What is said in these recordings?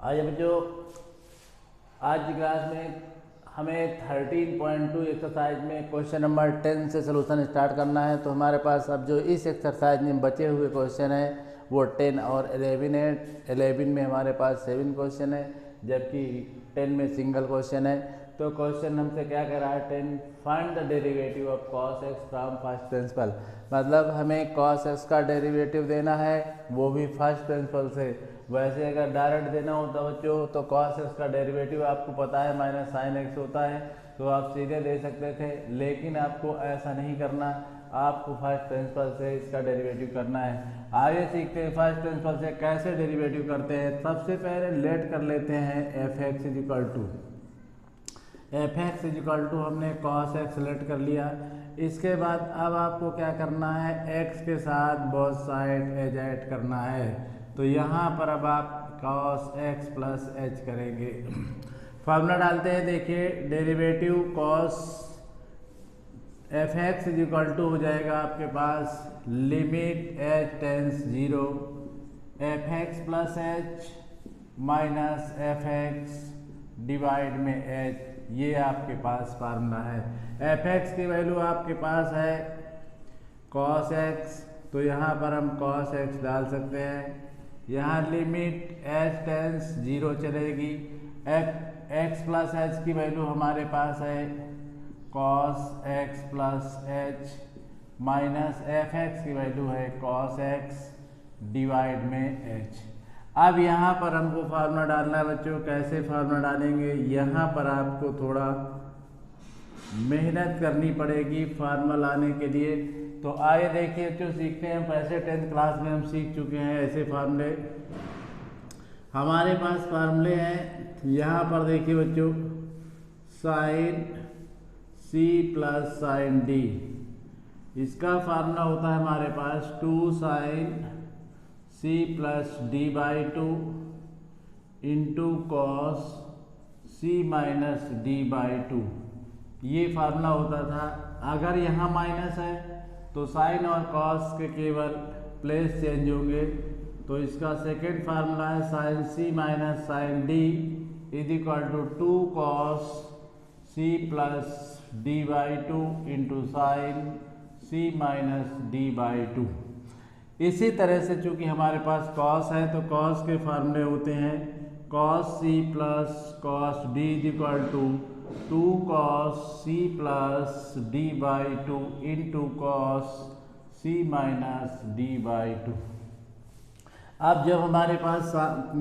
आज बच्चों आज की क्लास में हमें 13.2 एक्सरसाइज में क्वेश्चन नंबर 10 से सलूशन स्टार्ट करना है। तो हमारे पास अब जो इस एक्सरसाइज में बचे हुए क्वेश्चन हैं वो 10 और 11 है। 11 में हमारे पास 7 क्वेश्चन है जबकि 10 में सिंगल क्वेश्चन है। तो क्वेश्चन हमसे क्या कह रहा है 10 find the derivative of cos x from first principle. मतलब हमें cos x का डेरिवेटिव देना है वो भी फर्स्ट प्रिंसिपल से। वैसे अगर डायरेक्ट देना होता बच्चों तो cos x का डेरिवेटिव आपको पता है माइनस साइन x होता है तो आप सीधे दे सकते थे, लेकिन आपको ऐसा नहीं करना, आपको फर्स्ट प्रिंसिपल से इसका डेरिवेटिव करना है। आगे सीखते हैं फर्स्ट प्रिंसिपल से कैसे डेरिवेटिव करते हैं। सबसे पहले लेट कर लेते हैं f(x) इजिकल टू हमने cos x सेलेक्ट कर लिया। इसके बाद अब आपको क्या करना है, x के साथ बोथ साइड एज ऐड करना है। तो यहाँ पर अब आप cos x प्लस h करेंगे। फार्मूला डालते हैं, देखिए derivative cos f(x) is equal to हो जाएगा आपके पास limit h tends 0 f(x) plus h minus f(x) divide में h। ये आपके पास फार्मूला है। f(x) की वैल्यू आपके पास है cos x, तो यहाँ पर हम cos x डाल सकते हैं। यहाँ लिमिट h टेंस 0 चलेगी। f(x) प्लस h की वैल्यू हमारे पास है cos x plus h minus f(x) की वैल्यू है cos x डिवाइड में h। अब यहाँ पर हमको फार्मूला डालना है बच्चों। कैसे फार्मूला डालेंगे, यहाँ पर आपको थोड़ा मेहनत करनी पड़ेगी फार्मूला लाने के लिए। तो आइए देखिए बच्चों सीखते हैं। वैसे 10th क्लास में हम सीख चुके हैं ऐसे फार्मूले। हमारे पास फार्मूले हैं, यहाँ पर देखिए बच्चों sine c plus sine d, इसका फार्मूला होता है हमारे पास 2 sine c plus D by 2 into cos c minus D by 2। ये फार्मूला होता था। अगर यहाँ माइनस है तो साइन और कॉस के केवल प्लेस चेंज होंगे। तो इसका सेकेंड फार्मूला है sine c minus sine d is equal to 2 cos c plus D by 2 into sine c minus D by 2। इसी तरह से चूंकि हमारे पास cos है तो cos के फार्मूले होते हैं cos c plus cos d is equal to 2 cos c plus d by 2 into cos c minus d by 2। अब जब हमारे पास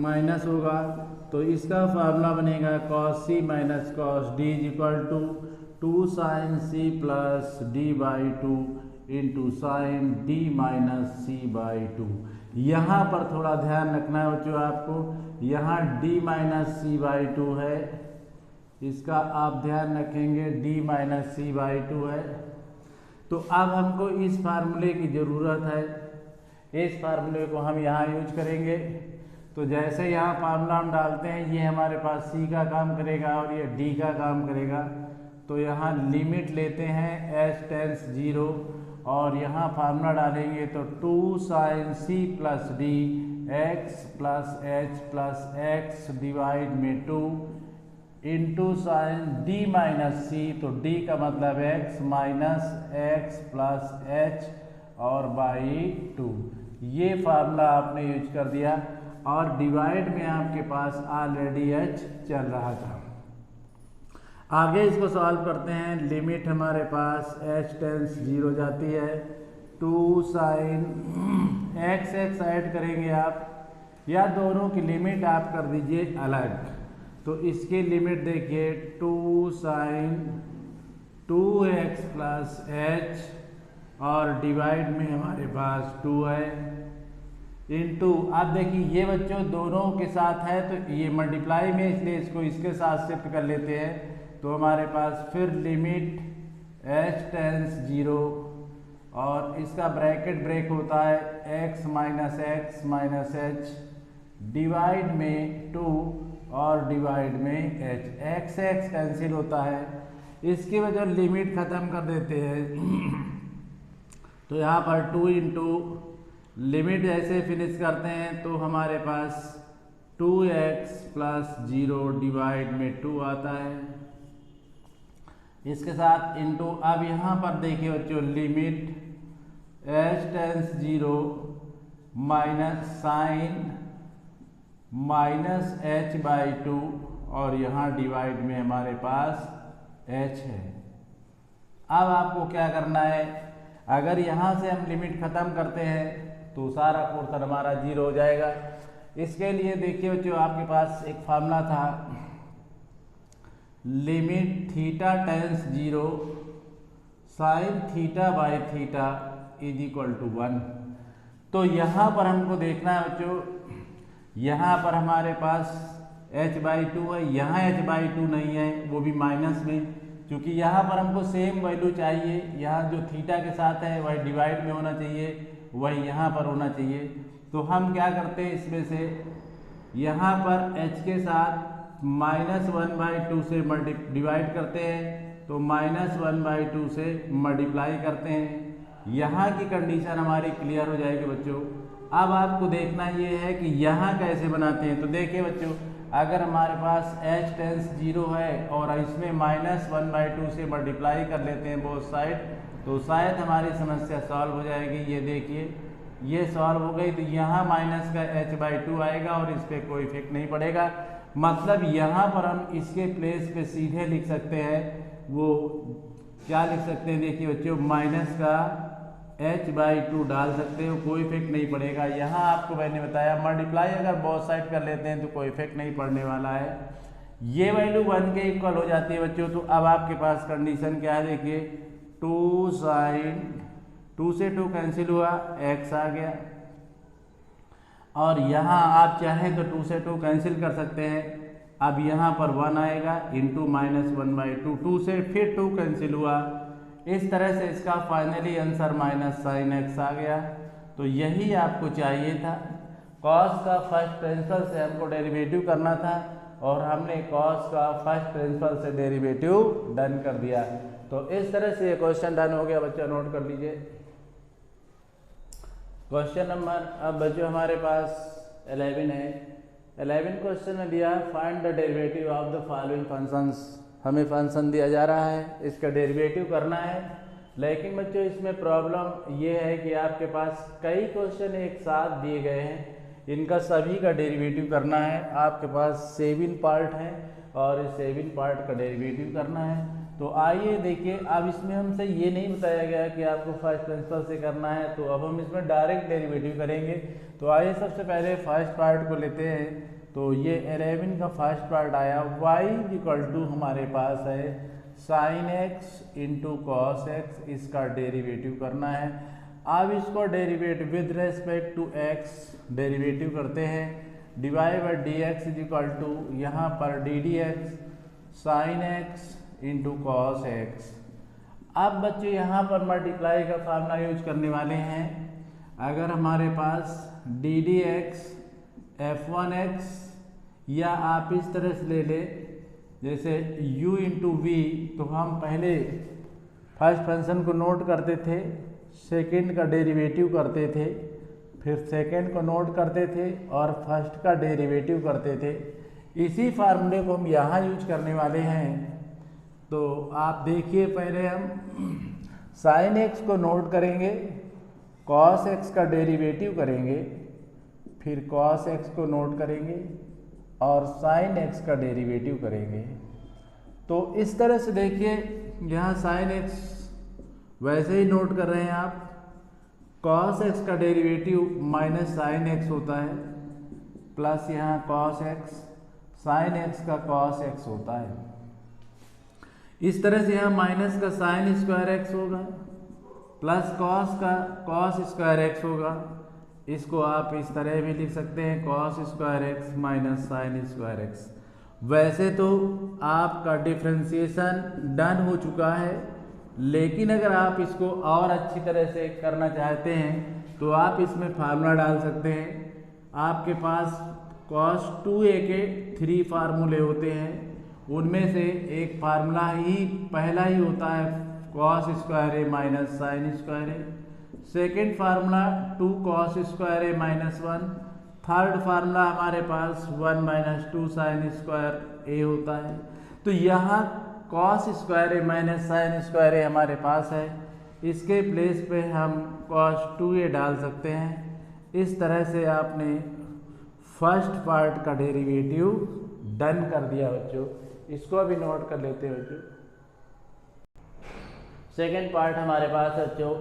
माइनस होगा तो इसका फार्मूला बनेगा cos c minus cos d is equal to 2 sine c plus d by 2 into sine d minus c by 2। यहाँ पर थोड़ा ध्यान रखना है बच्चों आपको, यहाँ d माइनस c बाई 2 है, इसका आप ध्यान रखेंगे d माइनस c बाई 2 है। तो अब हमको इस फार्मूले की ज़रूरत है, इस फार्मूले को हम यहाँ यूज करेंगे। तो जैसे यहाँ फार्मूला हम डालते हैं ये हमारे पास c का काम करेगा और ये d का काम करेगा। तो यहाँ लिमिट लेते हैं h टेंस 0 और यहाँ फार्मूला डालेंगे तो 2 sine c plus d x plus h plus x divide में 2 into sine d minus c, तो d का मतलब x minus x plus h और बाई 2। ये फार्मूला आपने यूज कर दिया और डिवाइड में आपके पास ऑलरेडी h चल रहा था। आगे इसको सॉल्व करते हैं। लिमिट हमारे पास h टेंस 0 जाती है, 2 साइन x ऐड करेंगे आप या दोनों की लिमिट आप कर दीजिए अलग। तो इसकी लिमिट देखिए 2 साइन 2x प्लस h और डिवाइड में हमारे पास 2 है इंटू, अब देखिए ये बच्चों दोनों के साथ है तो ये मल्टीप्लाई में, इसलिए इसको इसके साथ शिफ्ट कर लेते हैं। तो हमारे पास फिर लिमिट h टेंस 0 और इसका ब्रैकेट ब्रेक होता है x माइनस h डिवाइड में 2 और डिवाइड में h। x कैंसिल होता है, इसकी वजह लिमिट ख़त्म कर देते हैं। तो यहाँ पर 2 इंटू लिमिट जैसे फिनिश करते हैं तो हमारे पास 2x प्लस 0 डिवाइड में 2 आता है। इसके साथ इनटू, अब यहाँ पर देखिए बच्चों limit h tends 0 minus sine minus h/2 और यहाँ डिवाइड में हमारे पास h है। अब आपको क्या करना है, अगर यहाँ से हम लिमिट ख़त्म करते हैं तो सारा पोर्शन हमारा 0 हो जाएगा। इसके लिए देखिए बच्चों आपके पास एक फार्मूला था, limit theta tends 0 sine theta by theta is equal to 1। तो यहाँ पर हमको देखना है बच्चों, यहाँ पर हमारे पास h/2 है, यहाँ h/2 नहीं है, वो भी माइनस में, क्योंकि यहाँ पर हमको सेम वैल्यू चाहिए। यहाँ जो थीटा के साथ है वही डिवाइड में होना चाहिए, वही यहाँ पर होना चाहिए। तो हम क्या करते हैं, इसमें से यहाँ पर h के साथ -1/2 से डिवाइड करते हैं, तो -1/2 से मल्टीप्लाई करते हैं। यहाँ की कंडीशन हमारी क्लियर हो जाएगी बच्चों। अब आपको देखना ये है कि यहाँ कैसे बनाते हैं। तो देखिए बच्चों, अगर हमारे पास h टेंस 0 है और इसमें -1/2 से मल्टीप्लाई कर लेते हैं बोथ साइड, तो शायद हमारी समस्या सॉल्व हो जाएगी। ये देखिए, ये सॉल्व हो गई। तो यहाँ माइनस का h/2 आएगा और इस पर कोई इफेक्ट नहीं पड़ेगा। मतलब यहाँ पर हम इसके प्लेस पे सीधे लिख सकते हैं, वो क्या लिख सकते हैं, देखिए बच्चों, माइनस का h/2 डाल सकते हो, कोई इफेक्ट नहीं पड़ेगा। यहाँ आपको मैंने बताया मल्टीप्लाई अगर बोथ साइड कर लेते हैं तो कोई इफेक्ट नहीं पड़ने वाला है। ये वैल्यू 1 के इक्वल हो जाती है बच्चों। तो अब आपके पास कंडीशन क्या है, देखिए 2 साइन 2 से 2 कैंसिल हुआ, x आ गया। और यहाँ आप चाहें तो 2 से 2 कैंसिल कर सकते हैं। अब यहाँ पर 1 आएगा इंटू -1/2, 2 से फिर 2 कैंसिल हुआ। इस तरह से इसका फाइनली आंसर -sin x आ गया। तो यही आपको चाहिए था। cos का फर्स्ट प्रिंसिपल से हमको डेरिवेटिव करना था और हमने cos का फर्स्ट प्रिंसिपल से डेरिवेटिव डन कर दिया। तो इस तरह से ये क्वेश्चन डन हो गया बच्चों, नोट कर लीजिए। क्वेश्चन नंबर, अब बच्चों हमारे पास 11 है। 11 क्वेश्चन में दिया find the derivative of the following functions. हमें फंक्शन दिया जा रहा है, इसका डेरिवेटिव करना है। लेकिन बच्चों इसमें प्रॉब्लम ये है कि आपके पास कई क्वेश्चन एक साथ दिए गए हैं, इनका सभी का डेरिवेटिव करना है। आपके पास 7 पार्ट हैं और इस 7 पार्ट का डेरिवेटिव करना है। तो आइए देखिए, अब इसमें हमसे ये नहीं बताया गया कि आपको फर्स्ट प्रिंसिपल से करना है, तो अब हम इसमें डायरेक्ट डेरिवेटिव करेंगे। तो आइए सबसे पहले फर्स्ट पार्ट को लेते हैं। तो ये 11 का फर्स्ट पार्ट आया, y इक्वल टू हमारे पास है sin x into cos X, इसका डेरिवेटिव करना है। अब इसको derivative with respect to x derivative करते हैं। Divide by D X is equal to यहाँ पर D D X sine X into cos X. अब बच्चों यहाँ पर मल्टीप्लाई का फार्मूला यूज करने वाले हैं। अगर हमारे पास डी डी एक्स f1x, या आप इस तरह से ले ले जैसे u इंटू वी, तो हम पहले फर्स्ट फंक्शन को नोट करते थे, सेकंड का डेरिवेटिव करते थे, फिर सेकंड को नोट करते थे और फर्स्ट का डेरिवेटिव करते थे। इसी फार्मूले को हम यहाँ यूज करने वाले हैं। तो आप देखिए, पहले हम साइन एक्स को नोट करेंगे, कॉस एक्स का डेरिवेटिव करेंगे, फिर कॉस एक्स को नोट करेंगे और साइन एक्स का डेरिवेटिव करेंगे। तो इस तरह से देखिए, यहाँ साइन एक्स वैसे ही नोट कर रहे हैं आप, कॉस एक्स का डेरिवेटिव माइनस साइन एक्स होता है, प्लस यहाँ कॉस एक्स, साइन एक्स का कॉस एक्स होता है। इस तरह से यहाँ माइनस का साइन स्क्वायर एक्स होगा, प्लस कॉस का कॉस स्क्वायर एक्स होगा। इसको आप इस तरह भी लिख सकते हैं, cos square x minus sine square x. वैसे तो आपका डिफ्रेंसिएशन डन हो चुका है, लेकिन अगर आप इसको और अच्छी तरह से करना चाहते हैं तो आप इसमें फार्मूला डाल सकते हैं। आपके पास cos 2a के 3 फार्मूले होते हैं, उनमें से एक फार्मूला ही पहला ही होता है cos स्क्वायर ए माइनस साइन स्क्वायर ए। सेकेंड फार्मूला 2 cos स्क्वायर ए माइनस 1, थर्ड फार्मूला हमारे पास 1 माइनस 2 साइन स्क्वायर ए होता है। तो यहाँ कॉस स्क्वायर ए माइनस साइन स्क्वायर ए हमारे पास है, इसके प्लेस पे हम कॉस 2a डाल सकते हैं। इस तरह से आपने फर्स्ट पार्ट का डेरिवेटिव डन कर दिया बच्चों। इसको अभी नोट कर लेते हैं बच्चों। सेकेंड पार्ट हमारे पास है बच्चों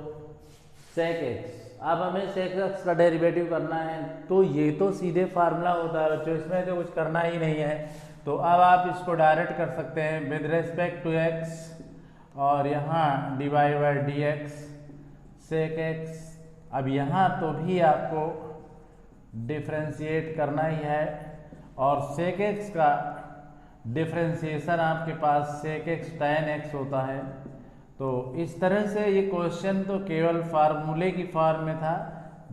सेक एक्स। अब हमें सेक एक्स का डेरिवेटिव करना है, तो ये तो सीधे फार्मूला होता है बच्चों, इसमें तो कुछ करना ही नहीं है। तो अब आप इसको डायरेक्ट कर सकते हैं विद रेस्पेक्ट टू एक्स, और यहाँ divide by D X sec X. अब यहाँ तो भी आपको डिफ्रेंशिएट करना ही है, और सेक एक्स का डिफ्रेंशिएशन आपके पास सेक एक्स tan एक्स होता है। तो इस तरह से ये क्वेश्चन तो केवल फार्मूले की फॉर्म में था,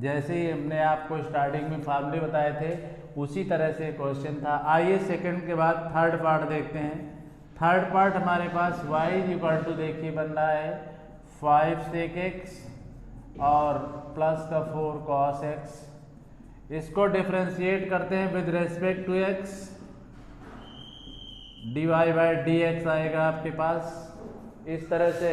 जैसे ही हमने आपको स्टार्टिंग में फार्मूले बताए थे उसी तरह से क्वेश्चन था। आइए सेकंड के बाद थर्ड पार्ट देखते हैं। थर्ड पार्ट हमारे पास y इक्वल टू देखिए बन रहा है 5 सेक एक्स और प्लस का 4 कॉस एक्स। इसको डिफ्रेंशिएट करते हैं with respect to X, divide by D X आएगा आपके पास इस तरह से।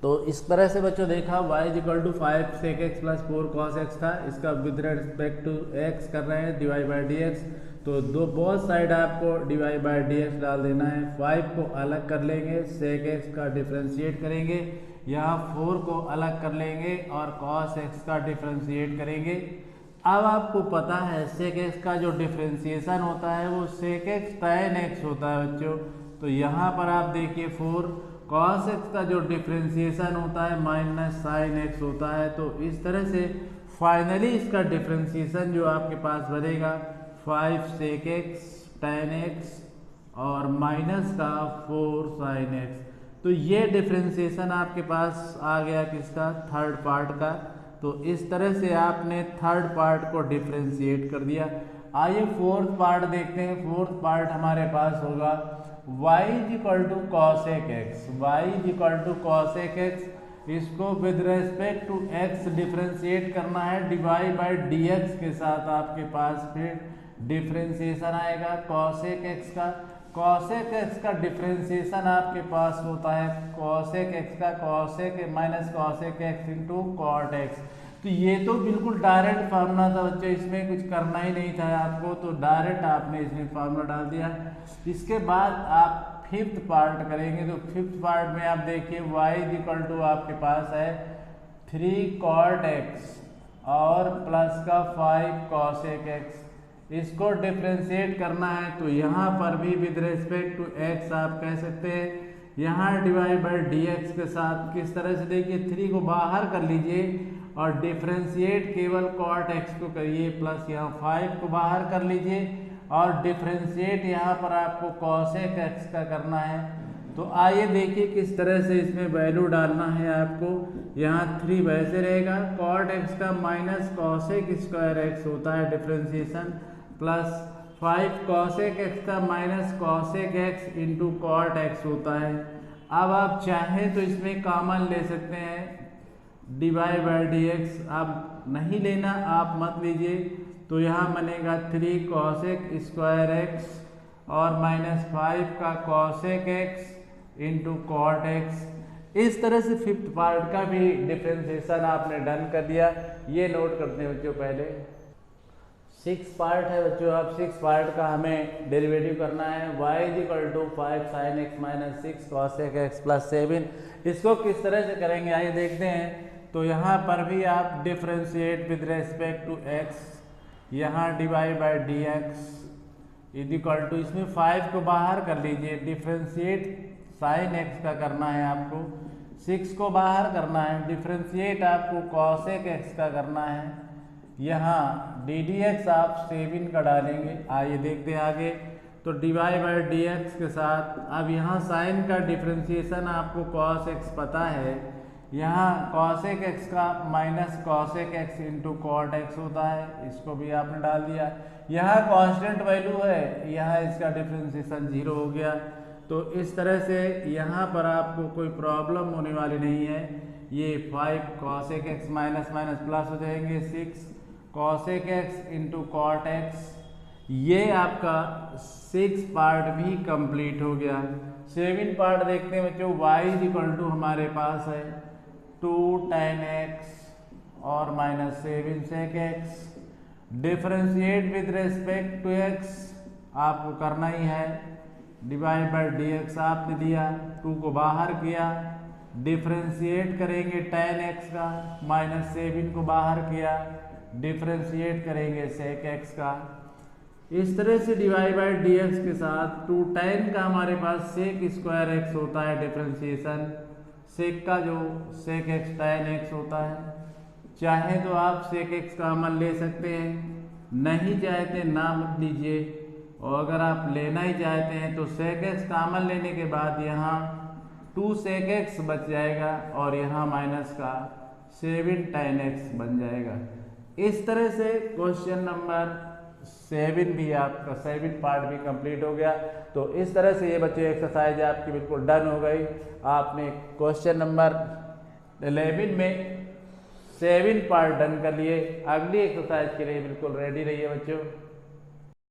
तो इस तरह से बच्चों देखा y equal to 5 sec X plus 4 cos X था, इसका विद रेस्पेक्ट टू x कर रहे हैं डिवाइड बाई डी एक्स। तो दो बोथ साइड आपको डिवाइड बाई डी एक्स डाल देना है। 5 को अलग कर लेंगे, सेक एक्स का डिफ्रेंशिएट करेंगे, यहाँ 4 को अलग कर लेंगे और कॉस एक्स का डिफ्रेंशिएट करेंगे। अब आपको पता है सेक एक्स का जो डिफ्रेंशिएशन होता है वो सेक एक्स tan एक्स होता है बच्चों। तो यहाँ पर आप देखिए 4 कॉस एक्स का जो डिफ्रेंशिएशन होता है माइनस साइन एक्स होता है। तो इस तरह से फाइनली इसका डिफ्रेंशिएशन जो आपके पास बनेगा 5 सेक एक्स tan एक्स और माइनस का 4 साइन एक्स। तो ये डिफ्रेंशिएशन आपके पास आ गया किसका, थर्ड पार्ट का। तो इस तरह से आपने थर्ड पार्ट को डिफ्रेंशिएट कर दिया। आइए फोर्थ पार्ट देखते हैं। फोर्थ पार्ट हमारे पास होगा y equal to cosec X. y equal to cosec X, इसको with respect to x differentiate करना है डिवाइड बाई डी एक्स के साथ। आपके पास फिर डिफ्रेंशिएशन आएगा कॉसेक एक्स का। कॉसेक एक्स का डिफ्रेंशिएशन आपके पास होता है कॉसेक एक्स का cosec minus cosec X into cot X. तो ये तो बिल्कुल डायरेक्ट फार्मूला था बच्चों, इसमें कुछ करना ही नहीं था आपको, तो डायरेक्ट आपने इसमें फार्मूला डाल दिया। इसके बाद आप फिफ्थ पार्ट करेंगे। तो फिफ्थ पार्ट में आप देखिए y इक्वल टू आपके पास है 3 कॉट एक्स और प्लस का 5 कॉसेक एक्स। इसको डिफ्रेंशिएट करना है, तो यहाँ पर भी विद रेस्पेक्ट टू x आप कह सकते हैं यहाँ डिवाइड बाई डी एक्स के साथ। किस तरह से देखिए 3 को बाहर कर लीजिए और डिफ्रेंशिएट केवल कॉट एक्स को करिए, प्लस यहाँ 5 को बाहर कर लीजिए और डिफ्रेंशिएट यहाँ पर आपको कॉसेक एक्स का करना है। तो आइए देखिए किस तरह से इसमें वैल्यू डालना है आपको। यहाँ 3 वैसे रहेगा, कॉट एक्स का माइनस कॉसेक स्क्वायर एक्स होता है डिफ्रेंशिएशन, प्लस 5 कॉसेक एक्स का minus cosec X into cot X होता है। अब आप चाहें तो इसमें कॉमन ले सकते हैं डिवाइड बाई डी एक्स, आप नहीं लेना आप मत लीजिए। तो यहाँ बनेगा 3 कॉसेक स्क्वायर एक्स और माइनस 5 का cosec X into cot X. इस तरह से फिफ्थ पार्ट का भी डिफ्रेंशिएशन आपने डन कर दिया। ये नोट करते हैं बच्चों। पहले 6 पार्ट है बच्चों, अब 6 पार्ट का हमें डेरिवेटिव करना है। y equal to 5 sine X minus 6 cosec X plus 7। इसको किस तरह से करेंगे आइए देखते हैं। तो यहाँ पर भी आप differentiate with respect to x, यहाँ divide by D X is equal to, इसमें 5 को बाहर कर लीजिए, डिफ्रेंशिएट साइन एक्स का करना है आपको, 6 को बाहर करना है, डिफ्रेंशिएट आपको कॉसेक एक्स का करना है, यहाँ डी डी एक्स आप 7 का डालेंगे। आइए देखते हैं आगे। तो डिवाइड बाई डी एक्स के साथ अब यहाँ साइन का डिफ्रेंशिएशन आपको कॉस एक्स पता है, यहाँ कॉसेक एक्स का minus cosec X into cot X होता है, इसको भी आपने डाल दिया। यहाँ कांस्टेंट वैल्यू है, यहाँ इसका डिफ्रेंशिएशन 0 हो गया। तो इस तरह से यहाँ पर आपको कोई प्रॉब्लम होने वाली नहीं है। ये 5 cosec X minus minus plus हो जाएंगे, 6 cosec x into cot X. ये आपका 6 पार्ट भी कंप्लीट हो गया। 7 पार्ट देखते हैं बच्चों। y इज इक्वल टू हमारे पास है 2 tan x और minus 7 sec x। Differentiate with respect to x आपको करना ही है। डिवाइड बाई dx आपने दिया, 2 को बाहर किया, डिफरेंशिएट करेंगे tan x का, माइनस 7 को बाहर किया, डिफरेंशिएट करेंगे sec x का। इस तरह से डिवाइड बाई dx के साथ 2 tan का हमारे पास sec स्क्वायर x होता है डिफरेंशिएशन, sec का जो sec x tan x होता है। चाहे तो आप sec x का अमल ले सकते हैं, नहीं चाहते ना मत लीजिए, और अगर आप लेना ही चाहते हैं तो sec x का अमल लेने के बाद यहाँ 2 sec x बच जाएगा और यहाँ माइनस का 7 tan x बन जाएगा। इस तरह से क्वेश्चन नंबर 7 भी आपका 7 पार्ट भी कंप्लीट हो गया। तो इस तरह से ये बच्चों एक्सरसाइज आपकी बिल्कुल डन हो गई। आपने क्वेश्चन नंबर 11 में 7 पार्ट डन कर लिए। अगली एक्सरसाइज के लिए बिल्कुल रेडी रहिए बच्चों।